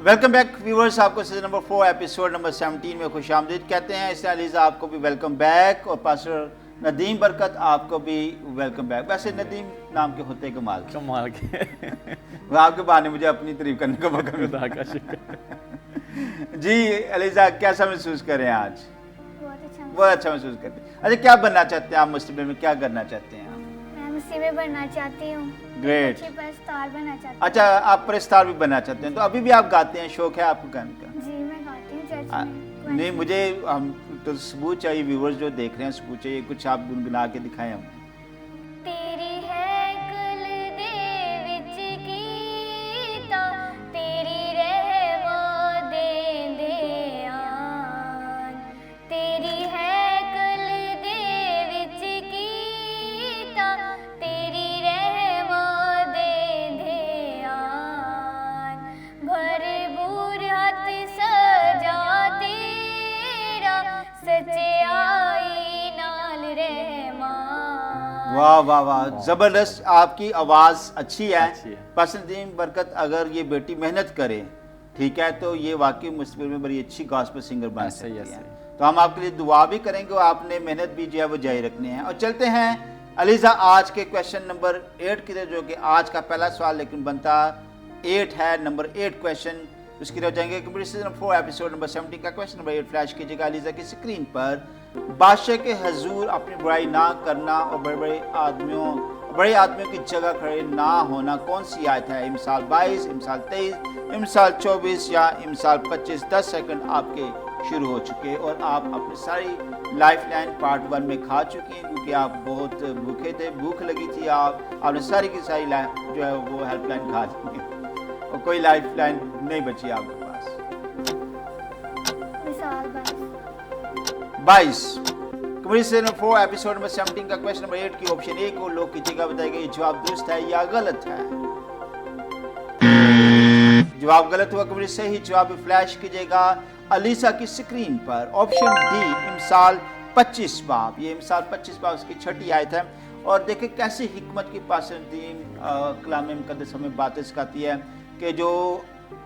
Welcome back viewers, آپ کو season number 4 episode number 17 میں خوش آمدید کہتے ہیں. اس علیزہ آپ کو بھی ویلکم بیک، اور پاسٹر ندیم برکت آپ کو بھی ویلکم بیک. ویسے ندیم نام کے ہوتے کمال کے وہ آپ کے بہانے مجھے اپنی تعریف کرنے کا موقع ملا. کا شکر. جی علیزہ کیسا محسوس کر رہے ہیں آج؟ بہت اچھا محسوس کرتے ہیں. اچھا کیا بننا چاہتے ہیں آپ مستقبل میں؟ کیا کرنا چاہتے ہیں آپ؟ میں مسیح بننا چاہتی ہوں. گریٹ. اچھی پرستار بننا چاہتی ہوں. اچھا آپ پرستار بھی بننا چاہتے ہیں، تو ابھی بھی آپ گاتے ہیں؟ شوق ہے آپ کو گانے کا؟ جی میں گاتی ہوں چرچ میں. نہیں، مجھے ہم تو ثبوت چاہیے، ویورز جو دیکھ رہے ہیں ثبوت چاہیے، کچھ آپ گنگنا کے دکھائیں ہم. تیری ہے کل دے وچ کیتا تیری رہو دے دے آن. تیری ہے کل دے وچ کیتا تیری رہو دے دے آن. بھرپور ہاتھ سجا تیرا سچائی نال رحمان. واہ واہ واہ، زبردست. آپ کی آواز اچھی ہے. پاسٹر ندیم برکت اگر یہ بیٹی محنت کرے، ٹھیک ہے، تو یہ واقعی مستقبل میں بڑی اچھی گاسپل سنگر بن سکتی ہے. تو ہم آپ کے لیے دعا بھی کریں گے، اور آپ نے محنت بھی جو ہے وہ جاری رکھنی ہے. اور چلتے ہیں علیزہ آج کے کویشچن نمبر 8 کی طرف، جو کہ آج کا پہلا سوال لیکن بنتا 8 ہے. نمبر 8 کویشچن اس کی طرف جائیں گے. کمپلیٹ سیزن 4 ایپیسوڈ نمبر 17 کا کویشچن نمبر 8 فلیش کیجیے گا علیزہ کی اسکرین پر. بادشاہ کے حضور اپنی برائی نہ کرنا اور بڑے آدمیوں کی جگہ کھڑے نہ ہونا کون سی آیت ہے؟ امثال 22، امثال 23، امثال 24 یا امثال 25؟ 10 سیکنڈ آپ کے شروع ہو چکے، اور آپ اپنی ساری لائف لائن پارٹ 1 میں کھا چکی ہیں، کیونکہ آپ بہت بھوکے تھے، بھوک لگی تھی. آپ نے ساری کی ساری لائف جو ہے وہ ہیلپ لائن کھا چکی ہیں، اور کوئی لائف لائن نہیں بچی آپ کے پاس. مثال 22. 22 کمپلیٹ سیزن 4 ایپیسوڈ نمبر 17 کا کویشچن نمبر 8 کی آپشن 1 کو لوگ کیجیے گا، بتائیے گا یہ جواب درست ہے یا غلط ہے. جواب غلط ہوا. کمپلیٹ صحیح جواب بھی فلیش کیجیے گا علیزہ کی اسکرین پر. آپشن ڈی امثال 25 باب. یہ امثال 25 باب اس کی 6ٹھی آیت ہے. اور دیکھیں کیسی حکمت کی پاسٹر ندیم کلام مقدس ہمیں باتیں سکھاتی ہے کہ جو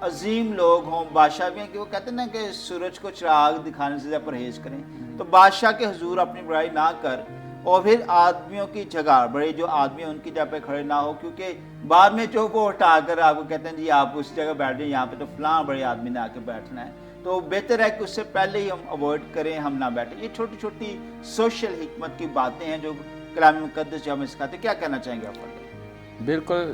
عظیم لوگ ہوں، بادشاہ بھی ہیں، کہ وہ کہتے ہیں نا کہ سورج کو چراغ دکھانے سے پرہیز کریں. تو بادشاہ کے حضور اپنی برائی نہ کر، اور پھر آدمیوں کی جگہ، بڑے جو آدمی ہیں ان کی جگہ پہ کھڑے نہ ہو، کیونکہ بعد میں جو وہ اٹھا کر آپ کو کہتے ہیں جی آپ اس جگہ بیٹھ جائیں، یہاں پہ تو فلاں بڑے آدمی نے آ کے بیٹھنا ہے. تو بہتر ہے کہ اس سے پہلے ہی ہم اوائڈ کریں، ہم نہ بیٹھیں. یہ چھوٹی چھوٹی سوشل حکمت کی باتیں ہیں جو کلام مقدس جو ہمیں سکھاتے ہیں. کیا کہنا چاہیں گے آپ؟ بالکل.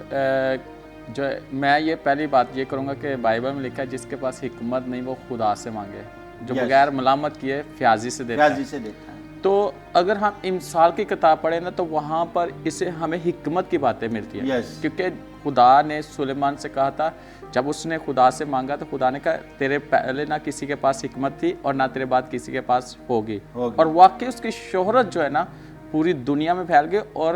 جو میں یہ پہلی بات یہ کروں گا کہ بائبل میں لکھا ہے جس کے پاس حکمت نہیں وہ خدا سے مانگے، جو بغیر ملامت کیے فیاضی سے دیتا ہے. تو اگر ہم امثال کی کتاب پڑھیں نا تو وہاں پر اسے ہمیں حکمت کی باتیں ملتی ہیں. کیونکہ خدا نے سلیمان سے کہا تھا، جب اس نے خدا سے مانگا تو خدا نے کہا تیرے پہلے نہ کسی کے پاس حکمت تھی اور نہ تیرے بعد کسی کے پاس ہوگی. اور واقعی اس کی شہرت جو ہے نا پوری دنیا میں پھیل گئی، اور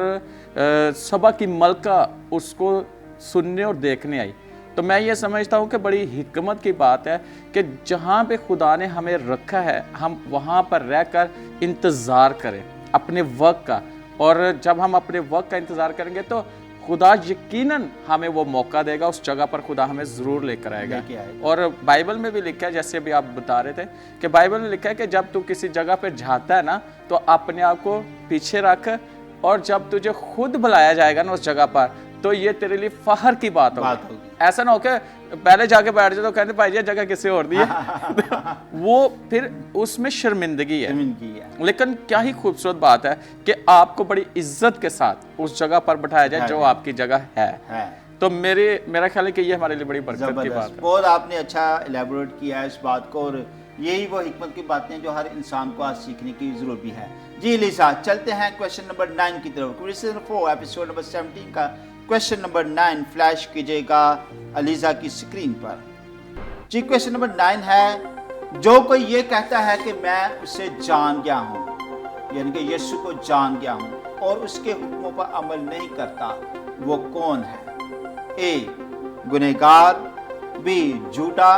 سبا کی ملکہ اس کو سننے اور دیکھنے آئی. تو میں یہ سمجھتا ہوں کہ بڑی حکمت کی بات ہے کہ جہاں پہ خدا نے ہمیں رکھا ہے ہم وہاں پر رہ کر انتظار کریں اپنے وقت کا. اور جب ہم اپنے وقت کا انتظار کریں گے تو خدا یقیناً ہمیں وہ موقع دے گا، اس جگہ پر خدا ہمیں ضرور لے کر آئے گا. اور بائبل میں بھی لکھا ہے، جیسے ابھی آپ بتا رہے تھے کہ بائبل میں لکھا ہے کہ جب تو کسی جگہ پہ جاتا ہے نا تو اپنے آپ کو پیچھے رکھ، اور جب تجھے خود بلایا جائے گا نا اس جگہ پر تو یہ تیرے لیے فخر کی بات ہوگی. ایسا نہ ہو کہ پہلے جا کے بیٹھ جائے تو کہتے بھائی یہ جگہ کسی اور دی ہے وہ پھر اس میں شرمندگی ہے. لیکن کیا ہی خوبصورت بات ہے کہ آپ کو بڑی عزت کے ساتھ اس جگہ پر بٹھایا جائے جو آپ کی جگہ ہے. تو میرا خیال ہے کہ یہ ہمارے لیے بڑی برکت کی بات ہے. بہت آپ نے اچھا ایلیبوریٹ کیا ہے اس بات کو، اور یہی وہ حکمت کی باتیں جو ہر انسان کو آج سیکھنے کی ضرورت بھی ہے. جی لیسا چلتے ہیں کویشچن نمبر 9 کی طرف. سیزن 4 ایپیسوڈ نمبر 17 کا کویشچن نمبر 9 فلیش کیجیے گا علیزہ کی اسکرین پر. جی کویشچن نمبر 9 ہے، جو کوئی یہ کہتا ہے کہ میں اسے جان گیا ہوں، یعنی کہ یسوع کو جان گیا ہوں، اور اس کے حکموں پر عمل نہیں کرتا، وہ کون ہے؟ اے گنہگار، بی جھوٹا،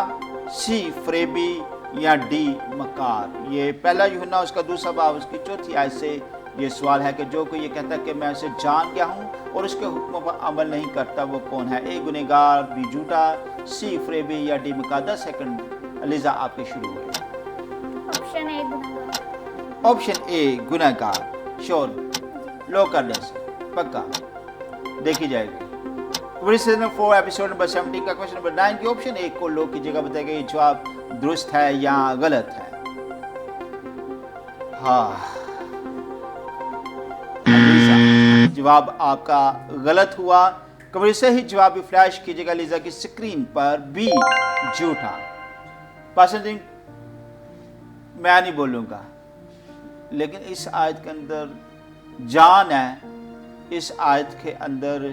سی فریبی، یا ڈی مکار. یہ پہلا یوحنا اس کا 2 باب اس کی 4 آیت سے یہ سوال ہے کہ جو کوئی یہ کہتا ہے کہ میں اسے جان گیا ہوں اور اس کے حکموں پر عمل نہیں کرتا وہ کون ہے؟ اے گنہگار، بی جھوٹا، سی فریبی یا ڈی مقدس؟ سیکنڈ علیزہ آپ کے شروع ہوئے. آپشن اے گنہگار. آپشن اے گنہگار. شور لو کر دیں پکا دیکھی جائے گی. سیزن 4 ایپیسوڈ نمبر 17 کا کوشچن نمبر 9 کی آپشن اے کو لو کیجیے گا، بتائے گا یہ جواب درست ہے یا غلط ہے. ہاں جواب آپ کا غلط ہوا. کمرے سے ہی جواب بھی فلیش کیجیے گا لیزا کی سکرین پر. بی جھوٹا. پاسنجنگ میں نہیں بولوں گا، لیکن اس آیت کے اندر جان ہے، اس آیت کے اندر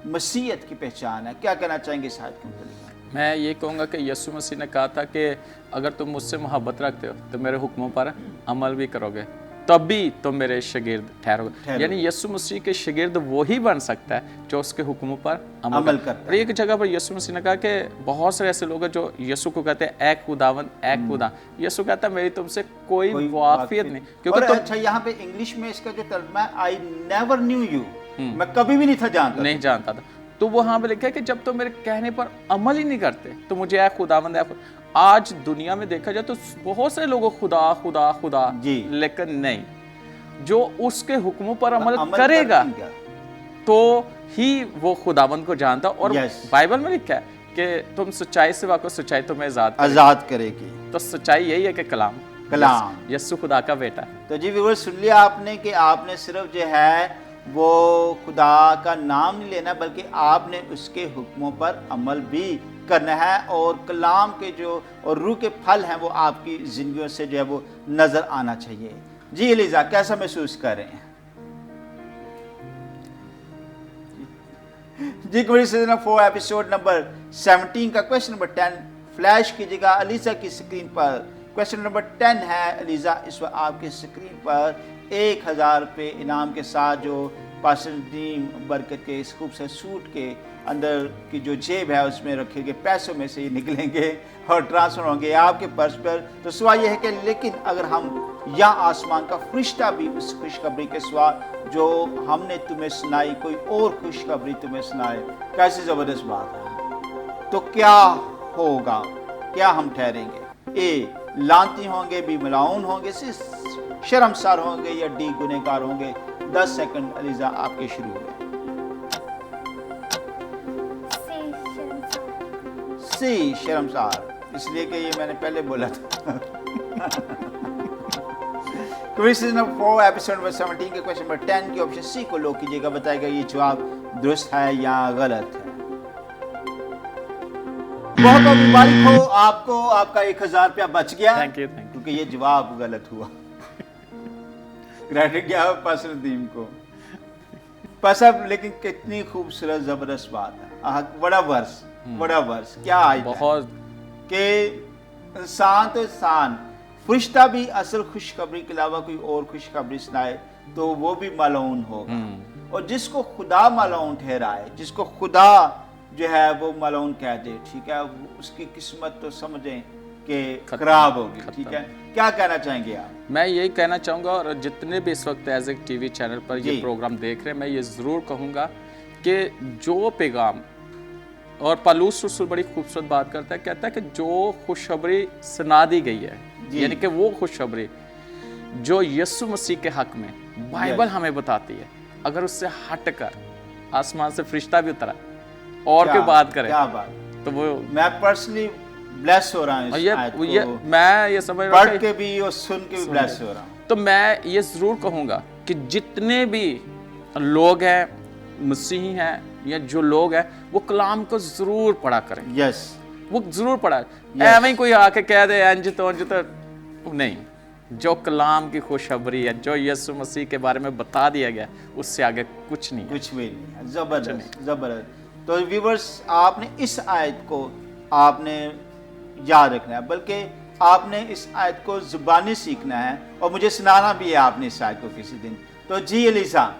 مسیحیت کی پہچان ہے. کیا کہنا چاہیں گے اس آیت کے متعلق؟ میں یہ کہوں گا کہ یسوع مسیح نے کہا تھا کہ اگر تم مجھ سے محبت رکھتے ہو تو میرے حکموں پر عمل بھی کرو گے تبھی تم میرے شاگرد ٹھہرو گے. یعنی یسوع مسیح کے شاگرد وہی بن سکتا ہے جو اس کے حکموں پر عمل کرتا ہے. اور ایک جگہ پر یسوع مسیح نے کہا کہ بہت سے ایسے لوگ ہیں جو یسوع کو کہتے ہیں اے خداوند اے خدا. یسوع کہتا ہے میری تم سے کوئی واقفیت نہیں. کیونکہ اچھا یہاں پہ انگلش میں اس کا جو ترجمہ ہے آئی نیور نیو یو، میں کبھی بھی نہیں جانتا تھا. تو وہاں پہ لکھا ہے کہ جب تم میرے کہنے پر عمل ہی نہیں کرتے تو مجھے اے خداوند اے خدا. آج دنیا میں دیکھا جائے تو بہت سے لوگوں خدا خدا خدا لیکن نہیں، جو اس کے حکموں پر عمل کرے گا تو ہی وہ خداوند کو جانتا. اور بائبل میں لکھا ہے کہ تم سچائی سے واقف، سچائی تمہیں آزاد کرے گی. تو سچائی یہی ہے کہ کلام یسوع خدا کا بیٹا. تو جی ویور سن لیا آپ نے کہ آپ نے صرف جو ہے وہ خدا کا نام نہیں لینا بلکہ آپ نے اس کے حکموں پر عمل بھی کرنا ہے، اور کلام کے جو اور روح کے پھل ہیں وہ آپ کی زندگیوں سے جو ہے وہ نظر آنا چاہیے. جی علیزہ کیسا محسوس کر رہے ہیں؟ جی سیزن 4 ایپیسوڈ نمبر 17 کا کوشچن نمبر 10 فلیش کیجیے گا علیزہ کی سکرین پر. کوشچن نمبر 10 ہے علیزہ اس وقت آپ کی سکرین پر 1000 روپے انعام کے ساتھ، جو پاسٹر ندیم برکت کے اس خوبصورت سوٹ کے اندر کی جو جیب ہے اس میں رکھے گئے پیسوں میں سے یہ نکلیں گے اور ٹرانسفر ہوں گے آپ کے پرس پر. تو سوال یہ ہے کہ لیکن اگر ہم یا آسمان کا فرشتہ بھی اس خوشخبری کے سوا جو ہم نے تمہیں سنائی کوئی اور خوشخبری تمہیں سنائے، کیسی زبردست بات ہے، تو کیا ہوگا؟ کیا ہم ٹھہریں گے؟ اے لانتی ہوں گے، بی ملاؤن ہوں گے، سی شرمسار ہوں گے، یا ڈی گنہگار ہوں گے؟ 10 سیکنڈ علیزہ آپ کے شروع ہوئے. سی شرمسار، اس لیے کہ یہ میں نے پہلے بولا تھا. سیزن 4 ایپیسوڈ نمبر 17 کے کوشچن نمبر 10 کی آپشن سی کو لو کیجیے گا، بتائے گا یہ جواب درست ہے یا غلط ہے. بہت بہت مبارک ہو آپ کو، آپ کا 1000 روپیہ بچ گیا کیونکہ یہ جواب غلط ہوا. کریڈٹ گیا پاسٹر ندیم کو. پاسٹر لیکن کتنی خوبصورت زبردست بات ہے. بڑا ورس کیا آئی بہت کہ انسان تو انسان، فرشتہ بھی اصل خوشخبری کے علاوہ کوئی اور خوشخبری سنائے تو وہ بھی ملعون ہوگا. اور جس کو خدا ملعون ٹھہرائے، جس کو خدا جو ہے وہ ملعون کہہ دے، ٹھیک ہے، اس کی قسمت تو سمجھیں کہ خراب ہوگی. ٹھیک ہے، کیا کہنا چاہیں گے آپ؟ میں یہی کہنا چاہوں گا، اور جتنے بھی اس وقت ایز ایک ٹی وی چینل پر یہ پروگرام دیکھ رہے ہیں، میں یہ ضرور کہوں گا کہ جو پیغام، اور پالوس رسول بڑی خوبصورت بات کرتا ہے، کہتا ہے کہ جو خوشخبری سنا دی گئی ہے، یعنی کہ وہ خوشخبری جو یسوع مسیح کے حق میں بائبل ہمیں بتاتی ہے، اگر اس سے ہٹ کر آسمان سے فرشتہ بھی اترا اور کوئی بات کرے تو وہ، میں پرسنلی بلیس ہو رہا ہوں، میں یہ سمجھ رہا ہوں پڑھ کے بھی اور سن کے بھی بلیس ہو رہا ہوں. تو میں یہ ضرور کہوں گا کہ جتنے بھی لوگ ہیں، مسیحی ہیں یا جو لوگ ہیں، وہ کلام کو ضرور پڑھا کریں. وہ ضرور پڑھا. ایویں کوئی آ کے کہہ دے انج تو نہیں. جو کلام کی خوشخبری ہے، جو یسوع مسیح کے بارے میں بتا دیا گیا، اس سے آگے کچھ نہیں، کچھ بھی نہیں. زبردست. تو ویورز آپ نے اس آیت کو آپ نے یاد رکھنا ہے، بلکہ آپ نے اس آیت کو زبانی سیکھنا ہے اور مجھے سنانا بھی ہے آپ نے اس آیت کو کسی دن. تو جی Alizeh,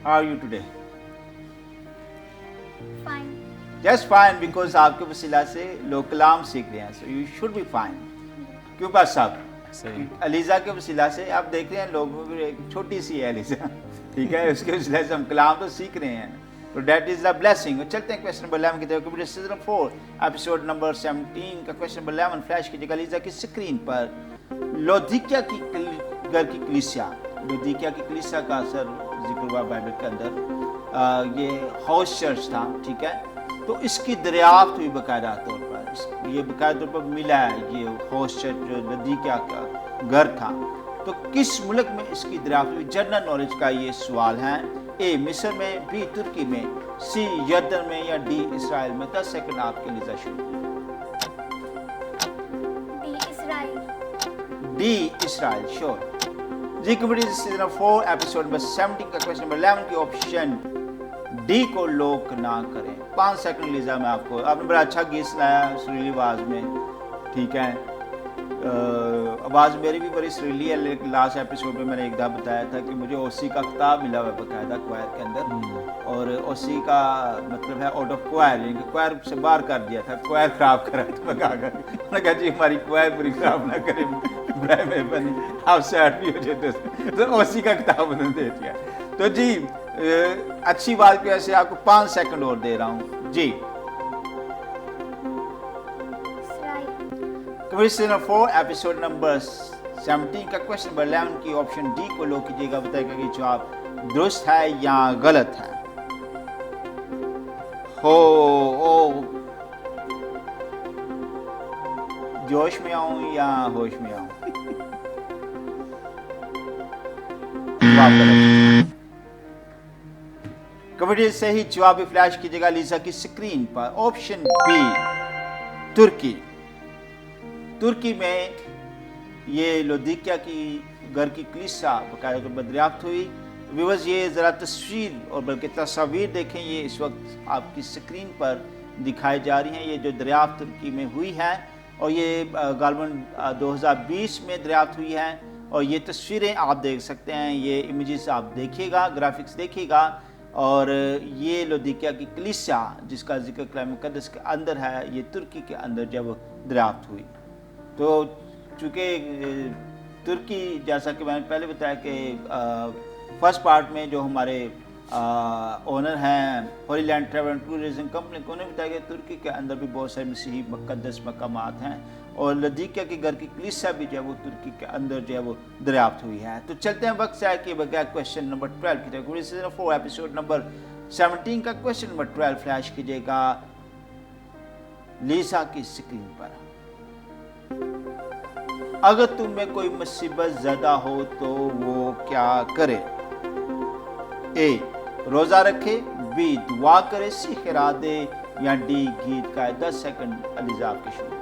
how are you today? Fine. Just fine, because آپ کے وسیلہ سے لوگ کلام سیکھ رہے ہیں. So you should be fine. کیوں بات صاحب؟ علیزہ کے وسیلہ سے آپ دیکھ رہے ہیں لوگوں کی ایک چھوٹی سی ہے علیزہ، ٹھیک ہے، اس کے وسیلہ سے ہم کلام تو سیکھ رہے ہیں، تو دیٹ از دا بلیسنگ. چلتے ہیں کویسچن نمبر 11 کی طرف. کمپیوٹر سیزن 4 ایپیسوڈ نمبر 17 کا کویسچن نمبر 11 فلیش کیجیے گا. علیزہ کی اسکرین پر لودیکیا کی گھر کی کلیسیا، لودیکیا کی کلیسیا کا اثر ذکر ہوا بائبل کے اندر. یہ ہاؤس چرچ تھا، ٹھیک ہے، تو اس کی دریافت ہوئی باقاعدہ طور پر، یہ باقاعدہ طور پر ملا ہے یہ ہاؤس چرچ جو لودیکیا کا گھر تھا. تو کس ملک میں اس کی دریافت ہوئی؟ جنرل نالج کا یہ سوال ہے. اے مصر میں، بی ترکی میں، سی یردن میں، یا ڈی اسرائیل میں. 10 سیکنڈ آپ کے لیے شروع. ڈی اسرائیل. ڈی اسرائیل شور. جی کمپیوٹر سیزن 4 ایپیسوڈ نمبر 17 کا کویسچن نمبر 11 کی آپشن ڈی کو لوک نہ کریں. 5 سیکنڈ لیزا میں آپ کو، آپ نے بڑا اچھا گیت سنایا سریلی آواز میں، ٹھیک ہے، آواز میری بھی بڑی سریلی ہے، لیکن لاسٹ ایپیسوڈ میں نے ایک دفعہ بتایا تھا کہ مجھے اوسی کا خطاب ملا ہوا ہے باقاعدہ کوائر کے اندر، اور اوسی کا مطلب ہے آؤٹ آف کوائر، یعنی کہ کوائر سے باہر کر دیا تھا، کوائر خراب کرا تو میں نے کہا جی ہماری کوائر پوری خراب نہ کرے برائے مہربانی، آپ سیٹ بھی ہو جاتے، تو اوسی کا خطاب انہوں نے دے دیا. تو جی اچھی بات کی وجہ سے آپ کو 5 سیکنڈ اور دے رہا ہوں. جی کویسچن نمبر 4 ایپیسوڈ نمبر 17 کا کویسچن نمبر 11 کی آپشن ڈی کو لو کیجیے گا. بتائے گا کہ جواب درست ہے یا غلط ہے. جوش میں آؤں یا ہوش میں آؤں؟ کبڈی صحیح جواب بھی فلیش کیجیے گا لیزا کی سکرین پر. آپشن بی ترکی. ترکی میں یہ لودیکیا کی گھر کی کلیسا باقاعدہ طور پر دریافت ہوئی. ویورز یہ ذرا تصویر اور بلکہ تصاویر دیکھیں، یہ اس وقت آپ کی سکرین پر دکھائی جا رہی ہیں. یہ جو دریافت ترکی میں ہوئی ہے اور یہ غالباً 2020 میں دریافت ہوئی ہے، اور یہ تصویریں آپ دیکھ سکتے ہیں، یہ امیجز آپ دیکھیے گا، گرافکس دیکھیے گا. اور یہ لودیکیا کی کلیسا جس کا ذکر کلام مقدس کے اندر ہے، یہ ترکی کے اندر جب دریافت ہوئی. تو چونکہ ترکی جیسا کہ میں نے پہلے بتایا کہ فرسٹ پارٹ میں جو ہمارے اونر ہیں Holy Land Travel and Tourism Company کو، انہوں نے بتایا کہ ترکی کے اندر بھی بہت سارے مسیحی مقدس مقامات ہیں، اور لودیکیا کے گھر کی کلیسا بھی جو ہے وہ ترکی کے اندر جو ہے وہ دریافت ہوئی ہے. تو چلتے ہیں وقت ضائع کیے بغیر کویسچن نمبر 12 کی طرف. سیزن 4 ایپیسوڈ نمبر 17 کا کویسچن نمبر 12 فلیش کیجیے گا لیزا کی سکرین پر. اگر تم میں کوئی مصیبت زدہ ہو تو وہ کیا کرے؟ اے روزہ رکھے، بی دعا کرے، سی خیرات دے، یا ڈی گیت گائے. 10 سیکنڈ علیزہ آپ کے شروع.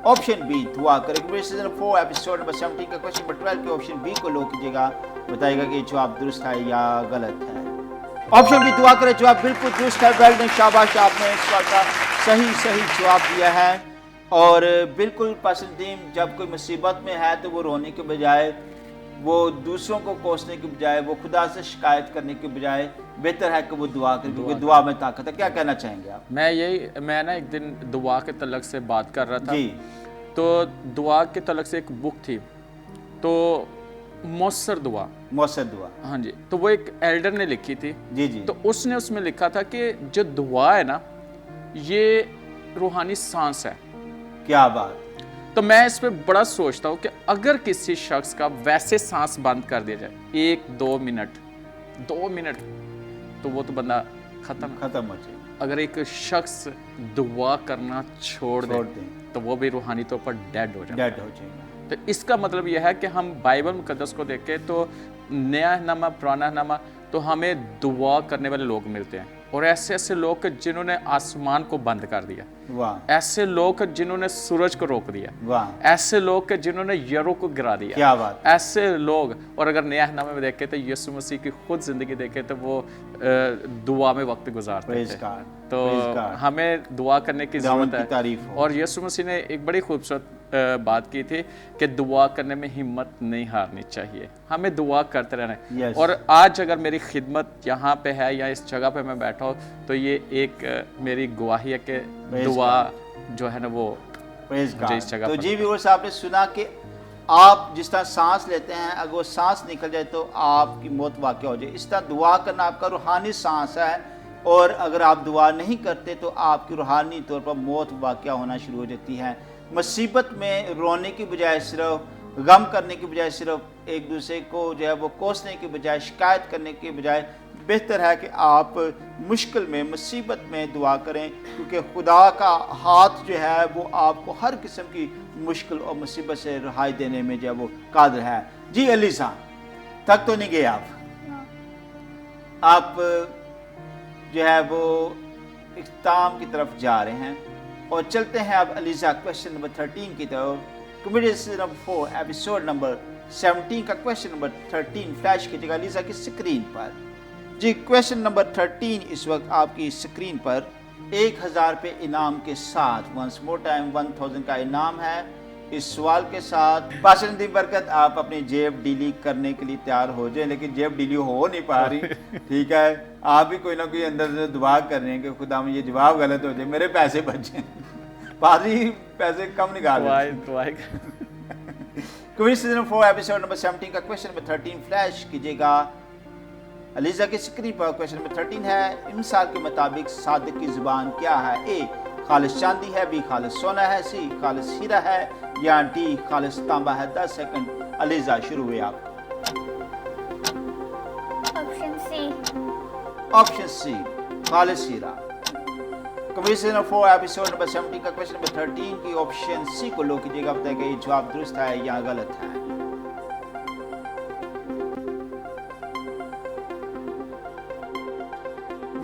آپشن بی دعا کرے. سیزن 4 ایپیسوڈ نمبر 17 کا کویسچن نمبر 12 کے آپشن بی کو لو کیجیے گا. بتائے گا کہ جواب درست ہے یا غلط ہے. آپشن بی دعا کرے جواب بالکل درست ہے. ویل ڈن، شاباش، آپ نے اس سوال کا صحیح جواب دیا ہے. اور بالکل پسندیم، جب کوئی مصیبت میں ہے تو وہ رونے کے بجائے، وہ دوسروں کو کوسنے کے بجائے، وہ خدا سے شکایت کرنے کے بجائے بہتر ہے کہ وہ دعا کرے، کیونکہ دعا میں طاقت ہے. کیا کہنا چاہیں گے آپ؟ میں نا ایک دن دعا کے تعلق سے بات کر رہا تھا، جی، تو دعا کے تعلق سے ایک بک تھی، تو مؤثر دعا، ہاں جی، تو وہ ایک ایلڈر نے لکھی تھی. جی، تو اس نے اس میں لکھا تھا کہ جو دعا ہے نا، یہ روحانی سانس ہے. کیا بات. تو میں اس پہ بڑا سوچتا ہوں کہ اگر کسی شخص کا ویسے سانس بند کر دیا جائے 1-2 منٹ، تو وہ تو بندہ ختم ہو جائے. اگر ایک شخص دعا کرنا چھوڑ دے تو وہ بھی روحانی طور پر ڈیڈ ہو جائے. تو اس کا مطلب یہ ہے کہ ہم بائبل مقدس کو دیکھیں تو نیا نامہ، پرانا نامہ، تو ہمیں دعا کرنے والے لوگ ملتے ہیں، اور ایسے لوگ جنہوں نے آسمان کو بند کر دیا، ایسے لوگ جنہوں نے سورج کو روک دیا، ایسے لوگ جنہوں نے یرو کو گرا دیا، ایسے لوگ. اور اگر نیا نامے میں دیکھیں تو یسوع مسیح کی خود زندگی دیکھیں تو وہ دعا میں وقت گزارتے تھے. تو ہمیں دعا کرنے کی ضرورت ہے. اور یسوع مسیح نے ایک بڑی خوبصورت بات کی تھی کہ دعا کرنے میں ہمت نہیں ہارنی چاہیے, ہمیں دعا کرتے رہنا ہے. اور آج اگر میری خدمت یہاں پہ ہے یا اس جگہ پہ میں بیٹھا ہوں تو یہ ایک میری گواہی ہے کہ دعا جو ہے نا وہ مجھے اس جگہ تو پر. جی ویورز آپ نے سنا کہ آپ جس طرح سانس لیتے ہیں اگر وہ سانس نکل جائے تو آپ کی موت واقع ہو جائے, اس طرح دعا کرنا آپ کا روحانی سانس ہے, اور اگر آپ دعا نہیں کرتے تو آپ کی روحانی طور پر موت واقع ہونا شروع ہو جاتی ہے. مصیبت میں رونے کی بجائے صرف غم کرنے کی بجائے صرف ایک دوسرے کو جو ہے وہ کوسنے کی بجائے شکایت کرنے کی بجائے بہتر ہے کہ آپ مشکل میں مصیبت میں دعا کریں, کیونکہ خدا کا ہاتھ جو ہے وہ آپ کو ہر قسم کی مشکل اور مصیبت سے رہائی دینے میں جو ہے وہ قادر ہے. جی علیزہ تک تو نہیں گئے آپ جو ہے وہ اختتام کی طرف جا رہے ہیں, اور چلتے ہیں اب علیزہ کویسچن نمبر 13 کی طرف. کمیڈی نمبر 4 ایپیسوڈ نمبر 17 کا کویسچن نمبر 13 فلیش کیجیے گا علیزہ کی سکرین پر. جی کویسچن نمبر 13 اس وقت آپ کی سکرین پر 1000 روپے انعام کے ساتھ, ونس مور ٹائم 1000 کا انعام ہے. اس سوال کے ساتھ پاسٹر ندیم برکت آپ اپنی جیب ڈیلی کرنے کے لیے تیار ہو جائیں, لیکن جیب ڈیلی ہو نہیں پا رہی, ٹھیک ہے, آپ بھی کوئی نہ کوئی اندر سے دعا کر رہے ہیں کہ خدا میں یہ جواب غلط ہو جائے, میرے پیسے بچ جائیں. پادری پیسے کم نکال سیزن 4 ایپیسوڈ نمبر 17 کا کویسچن نمبر 13 فلیش کیجیے گا علیزہ کی سکرین پر. کویسچن نمبر 13 ہے, امثال کے مطابق صادق کی زبان کیا ہے؟ اے خالص چاندی ہے, بی خالص سونا ہے, سی خالص ہیرا ہے, یا ڈی خالص تانبا ہے. 10 سیکنڈ علیزہ شروع ہوئے آپ. آپشن سی خالص ہیرا. کمیشن 4 ایپیسوڈ نمبر 17 کا کویسچن نمبر 13 کی آپشن سی کو لو کیجیے گا, بتائے گا یہ جواب درست ہے یا غلط ہے.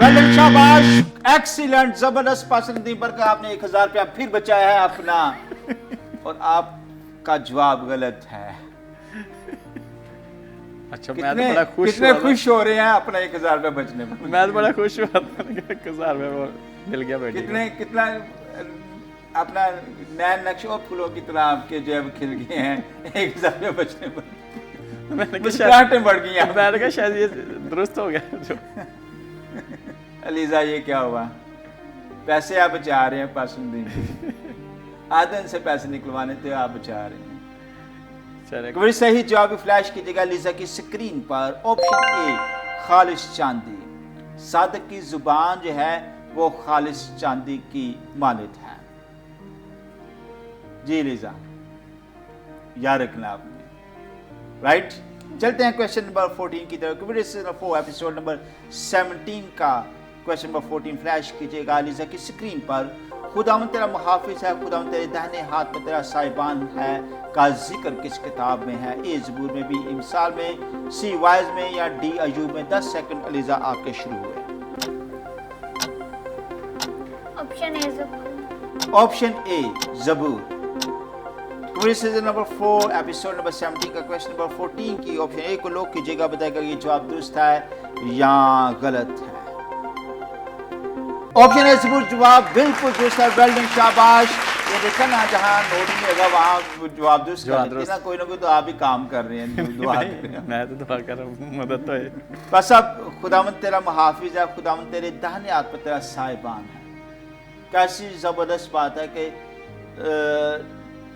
ویلن شاباش, ایکسیلنٹ, زبردست. پاسٹر ندیم برکت آپ نے 1000 روپیہ پھر بچایا ہے اپنا, اور آپ کا جواب غلط ہے. اچھا میں تو بڑا خوش کتنے خوش ہو رہے ہیں اپنا 1000 روپیہ بچنے میں. میں تو بڑا خوش ہوا تھا کہ 1000 روپے مل گیا بیٹی. کتنا اپنا نیا نقش اور پھولوں کی طرح آپ کے جو ہے کھل گئے ہیں 1000 روپیہ بچنے پر. مسکراہٹیں بڑھ گئی ہیں. میں نے کہا شاید یہ درست ہو گیا. جو علیزہ یہ کیا ہوا, پیسے آپ بچا رہے ہیں پاسٹر ندیم, آدھن سے پیسے نکلوانے تھے آپ بچا رہے ہیں. بڑی صحیح جواب فلیش کیجیے گا علیزہ کی سکرین پر. آپشن اے خالص چاندی, صادق کی زبان جو ہے وہ خالص چاندی کی مانند ہے. جی علیزہ یاد رکھنا آپ نے, رائٹ. چلتے ہیں کویسچن نمبر 14 کی طرف. کمیڈی سیزن 4 ایپیسوڈ نمبر 17 کا کویسچن نمبر 14 فلیش کیجیے گا علیزہ کی سکرین پر. خداوند تیرا محافظ ہے, خداوند تیرے دہنے ہاتھ میں تیرا سائبان ہے کا ذکر کس کتاب میں ہے؟ اے زبور میں, بی امثال میں, سی وائز میں, یا ڈی ایوب میں. 10 سیکنڈ علیزہ آپ کے شروع ہوئے. آپشن اے زبور. Comedy season number 4 episode number 17 کا کویسچن نمبر 14 کی آپشن اے کو لوگ کیجیے گا, بتائے گا یہ جواب درست ہے یا غلط ہے. آپشن اے زبور جواب بالکل درست ہے. ویل ڈن, شاباش. یہ دیکھا نا جہاں نوٹ نہیں ہوگا وہاں جواب درست کر دیتے نا, کوئی نہ کوئی تو آپ بھی کام کر رہے ہیں, دعا کر رہے ہیں. میں تو دعا کر رہا ہوں, مدد تو ہے. بس اب خداوند تیرا محافظ ہے, خداوند تیرے دہنے ہاتھ پر تیرا سائبان ہے. کیسی زبردست بات ہے کہ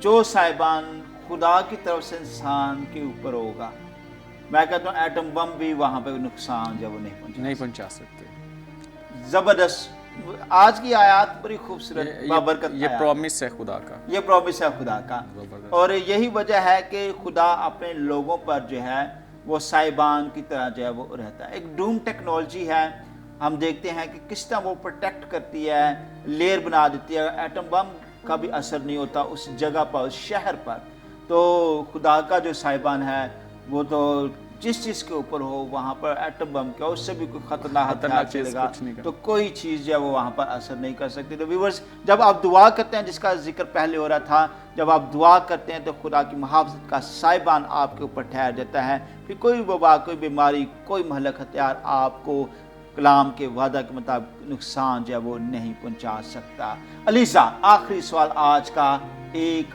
جو سائبان خدا کی طرف سے انسان کے اوپر ہوگا, میں کہتا ہوں ایٹم بم بھی وہاں پہ نقصان جب وہ نہیں پہنچا سکتے. زبردست. آج کی آیات بڑی خوبصورت بابرکت, یہ پرومس ہے خدا کا, یہ پرومس ہے خدا کا. اور یہی وجہ ہے کہ خدا اپنے لوگوں پر جو ہے وہ سائبان کی طرح جو ہے وہ رہتا ہے. ایک ڈوم ٹیکنالوجی ہے, ہم دیکھتے ہیں کہ کس طرح وہ پروٹیکٹ کرتی ہے, لیئر بنا دیتی ہے. ایٹم بم کا بھی اثر نہیں ہوتا اس جگہ پر, اس شہر پر. تو خدا کا جو سائبان ہے وہ تو جس چیز کے اوپر ہو وہاں پر ایٹم بم کیا اس سے بھی کوئی خطرناک چلے گا تو کوئی چیز جو ہے وہ وہاں پر اثر نہیں کر سکتی. تو ویورز جب آپ دعا کرتے ہیں, جس کا ذکر پہلے ہو رہا تھا, جب آپ دعا کرتے ہیں تو خدا کی محافظت کا سائبان آپ کے اوپر ٹھہر جاتا ہے. پھر کوئی وبا, کوئی بیماری, کوئی مہلک ہتھیار آپ کو کلام کے وعدہ کے مطابق نقصان جو ہے وہ نہیں پہنچا سکتا. علیزہ آخری سوال آج کا, ایک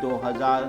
2000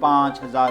5000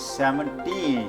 17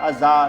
3000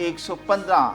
115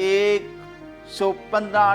115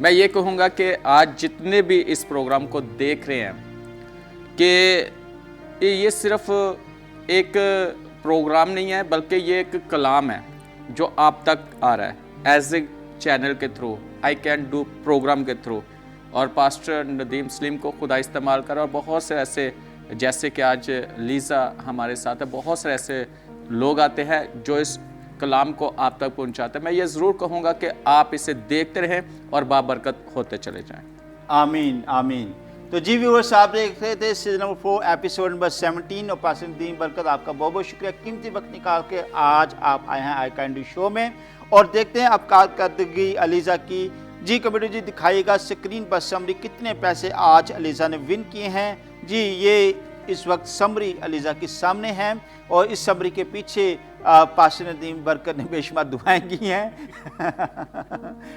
میں یہ کہوں گا کہ آج جتنے بھی اس پروگرام کو دیکھ رہے ہیں کہ یہ صرف ایک پروگرام نہیں ہے بلکہ یہ ایک کلام ہے جو آپ تک آ رہا ہے ایز اے چینل کے through, I can do program کے تھرو، اور پاسٹر ندیم سلیم کو خدا استعمال کرا، اور بہت سے ایسے جیسے کہ آج لیزا ہمارے ساتھ ہے، بہت سے ایسے لوگ آتے ہیں جو اس کلام کو آپ تک پہنچاتے ہیں۔ میں یہ ضرور کہوں گا کہ آپ اسے دیکھتے رہیں اور بابرکت ہوتے چلے جائیں۔ آمین آمین۔ تو جی ویورز، آپ دیکھ رہے تھے سیزن نمبر 4 ایپیسوڈ نمبر 17، اور پاسٹر ندیم برکت آپ کا بہت بہت شکریہ، قیمتی وقت نکال کے آج آپ آئے ہیں آئی کین ڈو شو میں، اور دیکھتے ہیں اب کارکردگی علیزہ کی۔ جی کمپیوٹر جی دکھائیے گا اسکرین پر سمری کتنے پیسے آج علیزہ نے ون کیے ہیں۔ جی یہ اس وقت سمری علیزہ کے سامنے ہے، اور اس سمری کے پیچھے پاسٹر ندیم برکت نے بے شمار دعائیں کی ہیں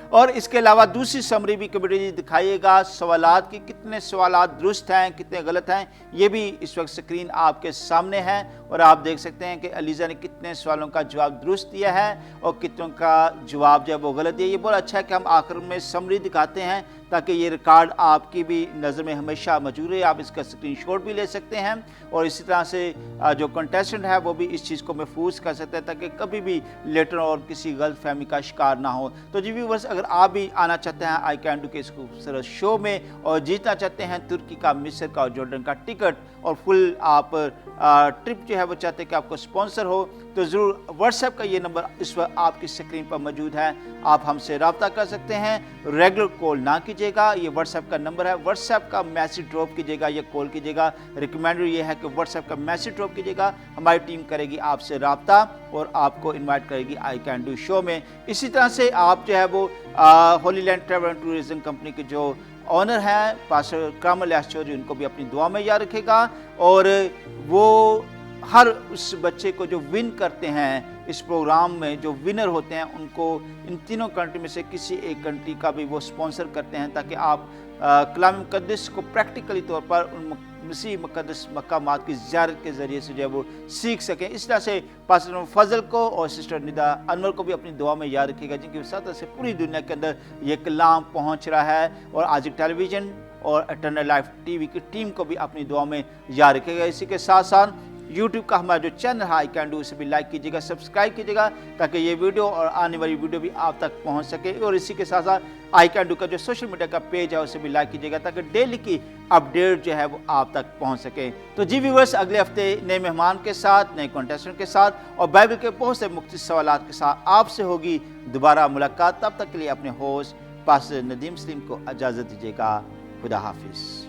اور اس کے علاوہ دوسری سمری بھی کمپیوٹر جی دکھائیے گا، سوالات کی کتنے سوالات درست ہیں کتنے غلط ہیں، یہ بھی اس وقت سکرین آپ کے سامنے ہے، اور آپ دیکھ سکتے ہیں کہ علیزہ نے کتنے سوالوں کا جواب درست دیا ہے اور کتنوں کا جواب جو ہے وہ غلط دیا۔ یہ بہت اچھا ہے کہ ہم آخر میں سمری دکھاتے ہیں تاکہ یہ ریکارڈ آپ کی بھی نظر میں ہمیشہ موجود ہے، آپ اس کا اسکرین شاٹ بھی لے سکتے ہیں، اور اسی طرح سے جو کنٹیسٹنٹ ہے وہ بھی اس چیز کو محفوظ کر سکتے ہیں تاکہ کبھی بھی لیٹر اور کسی غلط فہمی کا شکار نہ ہو۔ تو جی ویورز، اگر آپ بھی آنا چاہتے ہیں آئی کین ڈو کے اس خوبصورت شو میں اور جیتنا چاہتے ہیں ترکی کا، مصر کا اور جارڈن کا ٹکٹ، اور فل آپ ٹرپ جو ہے وہ چاہتے ہیں کہ آپ کو سپانسر ہو، تو ضرور واٹس ایپ کا یہ نمبر اس وقت آپ کی سکرین پر موجود ہے، آپ ہم سے رابطہ کر سکتے ہیں۔ ریگولر کال نہ کیجیے گا، یہ واٹس ایپ کا نمبر ہے، واٹس ایپ کا میسیج ڈراپ کیجیے گا یا کال کیجیے گا۔ ریکمینڈر یہ ہے کہ واٹس ایپ کا میسیج ڈراپ کیجیے گا، ہماری ٹیم کرے گی آپ سے رابطہ اور آپ کو انوائٹ کرے گی آئی کین ڈو شو میں۔ اسی طرح سے آپ جو ہے وہ Holy Land Travel and Tourism Company کے جو آنر ہیں پاسٹر کرامل چودھری، ان کو بھی اپنی دعا میں یاد رکھے گا، اور وہ ہر اس بچے کو جو ون کرتے ہیں اس پروگرام میں، جو ونر ہوتے ہیں، ان کو ان تینوں کنٹری میں سے کسی ایک کنٹری کا بھی وہ سپانسر کرتے ہیں تاکہ آپ کلام مقدس کو پریکٹیکلی طور پر ان مسیح مقدس مقامات کی زیارت کے ذریعے سے جو ہے وہ سیکھ سکیں۔ اس طرح سے پاسٹر فضل کو اور سسٹر ندا انور کو بھی اپنی دعا میں یاد رکھے گا، جن کی وساطت سے پوری دنیا کے اندر یہ کلام پہنچ رہا ہے، اور آج ٹیلی ویژن اور اٹرنل لائف ٹی وی کی ٹیم کو بھی اپنی دعا میں یاد رکھے گا۔ اسی کے ساتھ ساتھ یوٹیوب کا ہمارا جو چینل ہے آئی کین ڈو، اسے بھی لائک کیجیے گا، سبسکرائب کیجیے گا تاکہ یہ ویڈیو اور آنے والی ویڈیو بھی آپ تک پہنچ سکے، اور اسی کے ساتھ ساتھ آئی کین ڈو کا جو سوشل میڈیا کا پیج ہے اسے بھی لائک کیجیے گا تاکہ ڈیلی کی اپڈیٹ جو ہے وہ آپ تک پہنچ سکے۔ تو جی ویورز، اگلے ہفتے نئے مہمان کے ساتھ، نئے کنٹیسٹنٹ کے ساتھ اور بائبل کے بہت سے مختصر سوالات کے ساتھ آپ سے ہوگی دوبارہ ملاقات۔ تب تک کے لیے اپنے ہوسٹ پاسٹر ندیم سلیم کو اجازت دیجیے گا۔ خدا حافظ۔